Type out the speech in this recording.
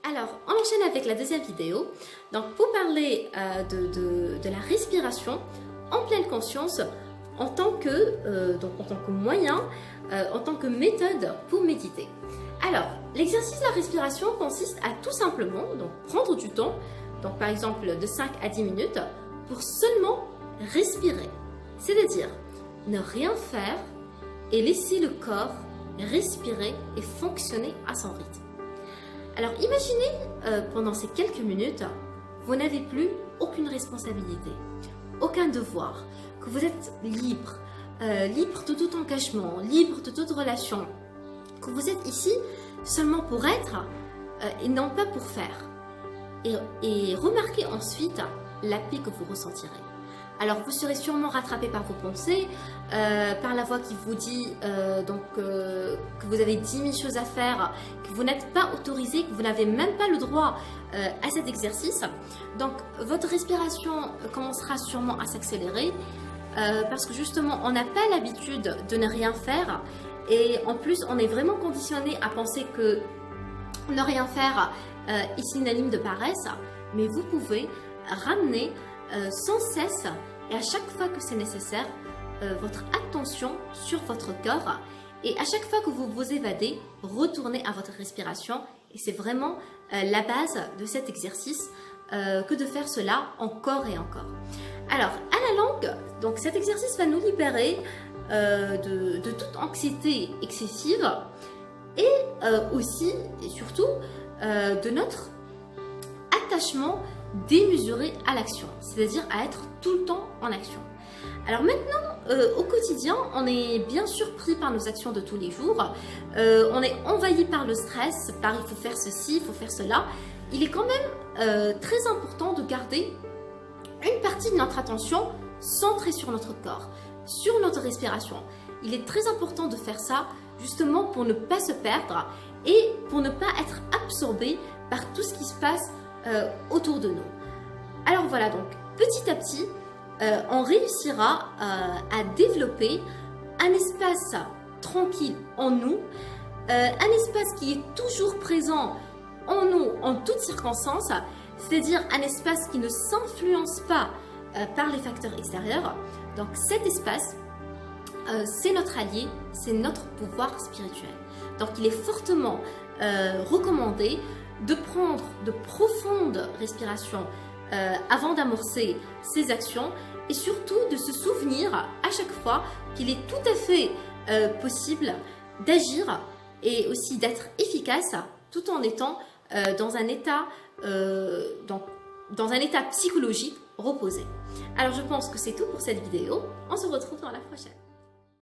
Alors, on enchaîne avec la deuxième vidéo. Donc, pour parler de la respiration en pleine conscience en tant que moyen, en tant que méthode pour méditer. Alors, l'exercice de la respiration consiste à tout simplement prendre du temps, donc par exemple de 5 à 10 minutes, pour seulement respirer. C'est-à-dire ne rien faire et laisser le corps respirer et fonctionner à son rythme. Alors imaginez pendant ces quelques minutes, vous n'avez plus aucune responsabilité, aucun devoir, que vous êtes libre, libre de tout engagement, libre de toute relation, que vous êtes ici seulement pour être et non pas pour faire. Et remarquez ensuite la paix que vous ressentirez. Alors vous serez sûrement rattrapé par vos pensées, par la voix qui vous dit que vous avez 10 000 choses à faire, que vous n'êtes pas autorisé, que vous n'avez même pas le droit à cet exercice. Donc votre respiration commencera sûrement à s'accélérer parce que justement on n'a pas l'habitude de ne rien faire et en plus on est vraiment conditionné à penser que ne rien faire est synonyme de paresse, mais vous pouvez ramener sans cesse et à chaque fois que c'est nécessaire votre attention sur votre corps et à chaque fois que vous vous évadez, retournez à votre respiration et c'est vraiment la base de cet exercice que de faire cela encore et encore. Alors à la longue, donc cet exercice va nous libérer de toute anxiété excessive et aussi et surtout de notre attachement démesuré à l'action, c'est-à-dire à être tout le temps en action. Alors maintenant, au quotidien, on est bien sûr pris par nos actions de tous les jours, on est envahi par le stress, par il faut faire ceci, il faut faire cela. Il est quand même très important de garder une partie de notre attention centrée sur notre corps, sur notre respiration. Il est très important de faire ça justement pour ne pas se perdre et pour ne pas être absorbé par tout ce qui se passe autour de nous. Alors voilà, donc petit à petit, on réussira à développer un espace tranquille en nous, un espace qui est toujours présent en nous en toutes circonstances, c'est-à-dire un espace qui ne s'influence pas par les facteurs extérieurs. Donc cet espace, c'est notre allié, c'est notre pouvoir spirituel. Donc il est fortement recommandé de prendre de profondes respirations avant d'amorcer ces actions et surtout de se souvenir à chaque fois qu'il est tout à fait possible d'agir et aussi d'être efficace tout en étant dans un état psychologique reposé. Alors je pense que c'est tout pour cette vidéo. On se retrouve dans la prochaine.